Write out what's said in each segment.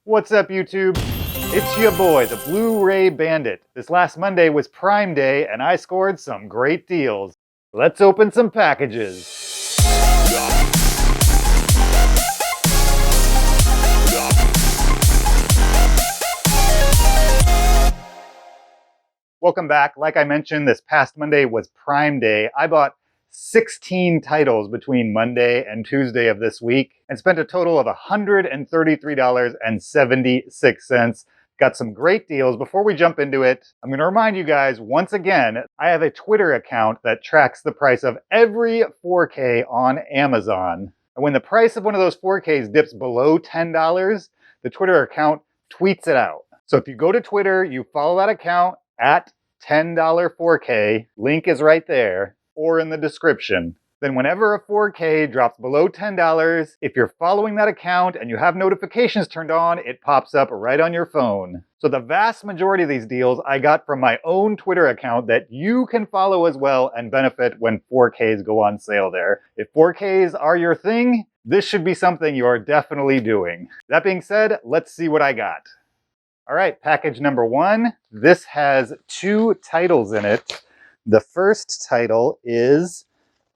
What's up, YouTube? It's your boy, the Blu-ray Bandit. This last Monday was Prime Day, and I scored some great deals. Let's open some packages. Welcome back. Like I mentioned, this past Monday was Prime Day. I bought 16 titles between Monday and Tuesday of this week and spent a total of $133.76. Got some great deals. Before we jump into it, I'm going to remind you guys once again, I have a Twitter account that tracks the price of every 4K on Amazon. And when the price of one of those 4Ks dips below $10, the Twitter account tweets it out. So if you go to Twitter, you follow that account at $10 4K, link is right there, or in the description. Then whenever a 4K drops below $10, if you're following that account and you have notifications turned on, it pops up right on your phone. So the vast majority of these deals I got from my own Twitter account that you can follow as well and benefit when 4Ks go on sale there. If 4Ks are your thing, this should be something you are definitely doing. That being said, let's see what I got. All right, package number one. This has two titles in it. The first title is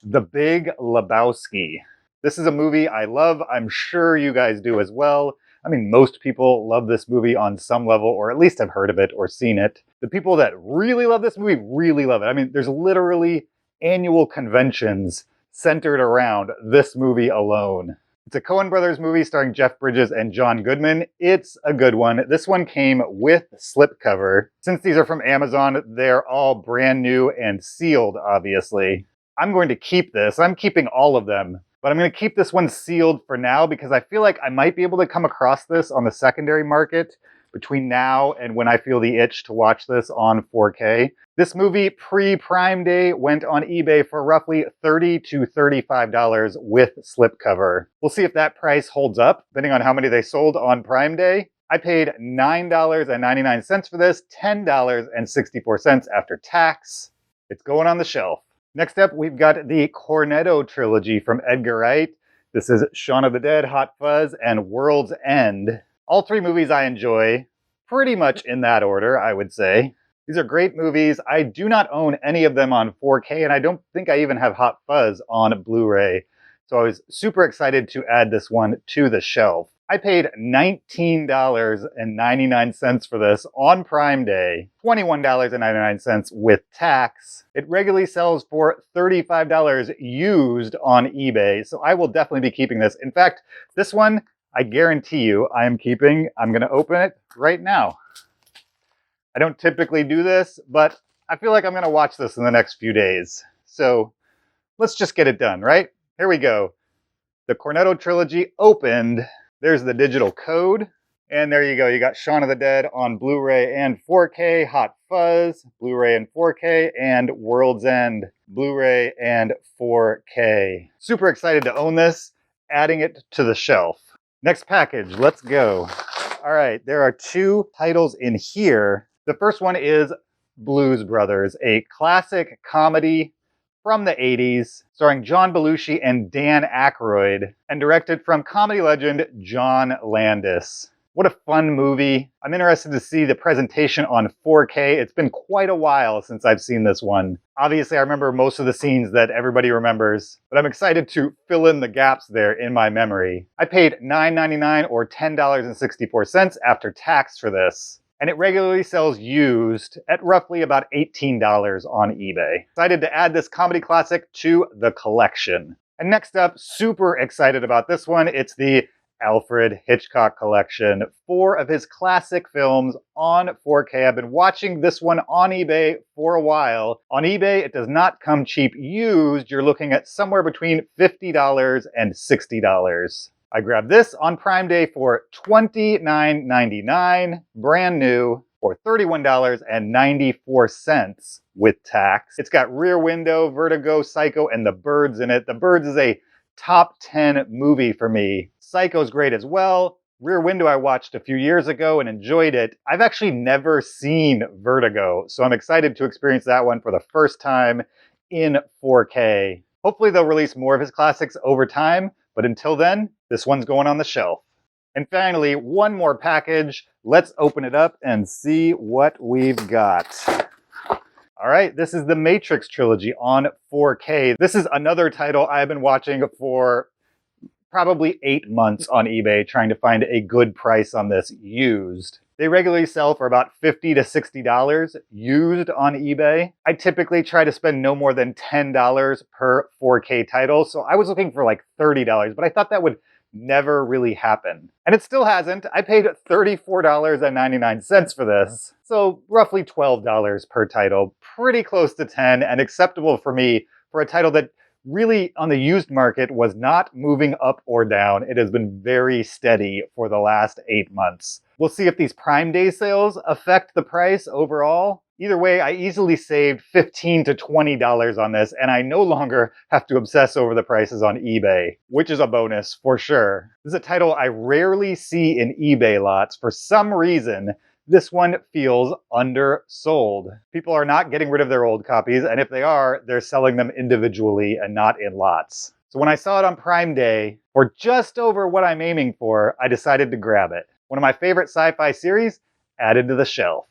The Big Lebowski. This is a movie I love. I'm sure you guys do as well. I mean, most people love this movie on some level, or at least have heard of it or seen it. The people that really love this movie really love it. I mean, there's literally annual conventions centered around this movie alone. It's a Coen Brothers movie starring Jeff Bridges and John Goodman. It's a good one. This one came with slipcover. Since these are from Amazon, they're all brand new and sealed, obviously. I'm going to keep this. I'm keeping all of them, but I'm going to keep this one sealed for now because I feel like I might be able to come across this on the secondary market between now and when I feel the itch to watch this on 4K. This movie, pre-Prime Day, went on eBay for roughly $30 to $35 with slipcover. We'll see if that price holds up, depending on how many they sold on Prime Day. I paid $9.99 for this, $10.64 after tax. It's going on the shelf. Next up, we've got the Cornetto trilogy from Edgar Wright. This is Shaun of the Dead, Hot Fuzz, and World's End. All three movies I enjoy, pretty much in that order, I would say. These are great movies. I do not own any of them on 4K, and I don't think I even have Hot Fuzz on Blu-ray. So I was super excited to add this one to the shelf. I paid $19.99 for this on Prime Day, $21.99 with tax. It regularly sells for $35 used on eBay, so I will definitely be keeping this. In fact, this one, I guarantee you I am keeping. I'm going to open it right now. I don't typically do this, but I feel like I'm going to watch this in the next few days. So let's just get it done, right? Here we go. The Cornetto trilogy opened. There's the digital code. And there you go. You got Shaun of the Dead on Blu-ray and 4K, Hot Fuzz, Blu-ray and 4K, and World's End, Blu-ray and 4K. Super excited to own this, adding it to the shelf. Next package, let's go. All right, there are two titles in here. The first one is Blues Brothers, a classic comedy from the 80s, starring John Belushi and Dan Aykroyd, and directed from comedy legend John Landis. What a fun movie. I'm interested to see the presentation on 4K. It's been quite a while since I've seen this one. Obviously, I remember most of the scenes that everybody remembers, but I'm excited to fill in the gaps there in my memory. I paid $9.99 or $10.64 after tax for this, and it regularly sells used at roughly about $18 on eBay. Excited to add this comedy classic to the collection. And next up, super excited about this one. It's the Alfred Hitchcock collection. 4 of his classic films on 4K. I've been watching this one on eBay for a while. On eBay, it does not come cheap used. You're looking at somewhere between $50 and $60. I grabbed this on Prime Day for $29.99, brand new, or $31.94 with tax. It's got Rear Window, Vertigo, Psycho, and The Birds in it. The Birds is a top 10 movie for me. Psycho's great as well. Rear Window I watched a few years ago and enjoyed it. I've actually never seen Vertigo, so I'm excited to experience that one for the first time in 4K. Hopefully they'll release more of his classics over time, but until then, this one's going on the shelf. And finally, one more package. Let's open it up and see what we've got. All right, this is the Matrix trilogy on 4K. This is another title I've been watching for probably 8 months on eBay, trying to find a good price on this used. They regularly sell for about $50 to $60 used on eBay. I typically try to spend no more than $10 per 4K title, so I was looking for like $30, but I thought that would never really happen. And it still hasn't. I paid $34.99 for this, so roughly $12 per title. Pretty close to 10 and acceptable for me for a title that really on the used market was not moving up or down. It has been very steady for the last 8 months. We'll see if these Prime Day sales affect the price overall. Either way, I easily saved $15 to $20 on this, and I no longer have to obsess over the prices on eBay, which is a bonus for sure. This is a title I rarely see in eBay lots. For some reason, this one feels undersold. People are not getting rid of their old copies, and if they are, they're selling them individually and not in lots. So when I saw it on Prime Day, for just over what I'm aiming for, I decided to grab it. One of my favorite sci-fi series, added to the shelf.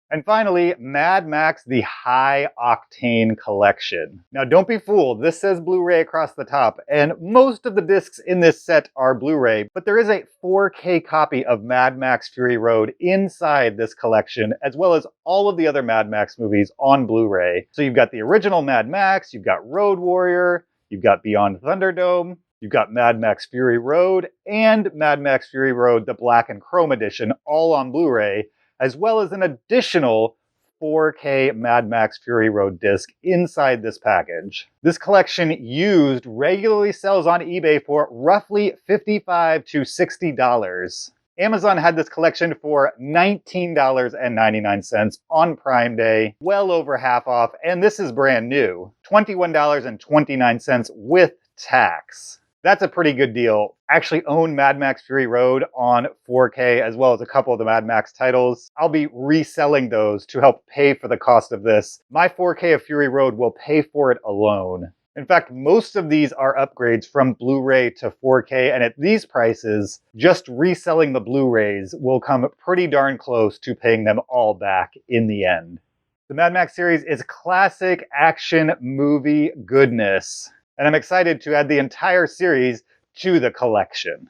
And finally, Mad Max The High Octane Collection. Now don't be fooled, this says Blu-ray across the top, and most of the discs in this set are Blu-ray, but there is a 4K copy of Mad Max Fury Road inside this collection, as well as all of the other Mad Max movies on Blu-ray. So you've got the original Mad Max, you've got Road Warrior, you've got Beyond Thunderdome, you've got Mad Max Fury Road, and Mad Max Fury Road, the Black and Chrome edition, all on Blu-ray, as well as an additional 4K Mad Max Fury Road disc inside this package. This collection used regularly sells on eBay for roughly $55 to $60. Amazon had this collection for $19.99 on Prime Day, well over half off, and this is brand new, $21.29 with tax. That's a pretty good deal. I actually own Mad Max Fury Road on 4K, as well as a couple of the Mad Max titles. I'll be reselling those to help pay for the cost of this. My 4K of Fury Road will pay for it alone. In fact, most of these are upgrades from Blu-ray to 4K, and at these prices, just reselling the Blu-rays will come pretty darn close to paying them all back in the end. The Mad Max series is classic action movie goodness, and I'm excited to add the entire series to the collection.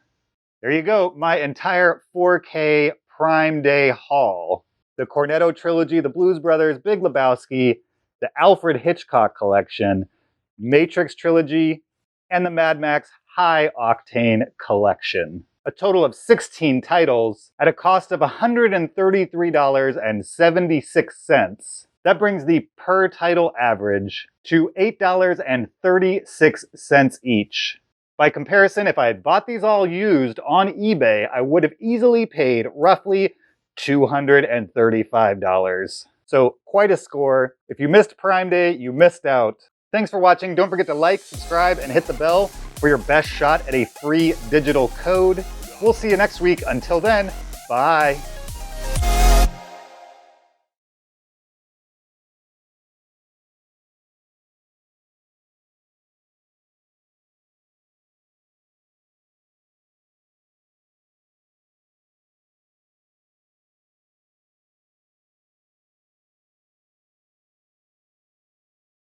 There you go, my entire 4K Prime Day haul. The Cornetto trilogy, the Blues Brothers, Big Lebowski, the Alfred Hitchcock collection, Matrix trilogy, and the Mad Max High Octane collection. A total of 16 titles at a cost of $133.76. That brings the per title average to $8.36 each. By comparison, if I had bought these all used on eBay, I would have easily paid roughly $235. So quite a score. If you missed Prime Day, you missed out. Thanks for watching. Don't forget to like, subscribe, and hit the bell for your best shot at a free digital code. We'll see you next week. Until then, bye.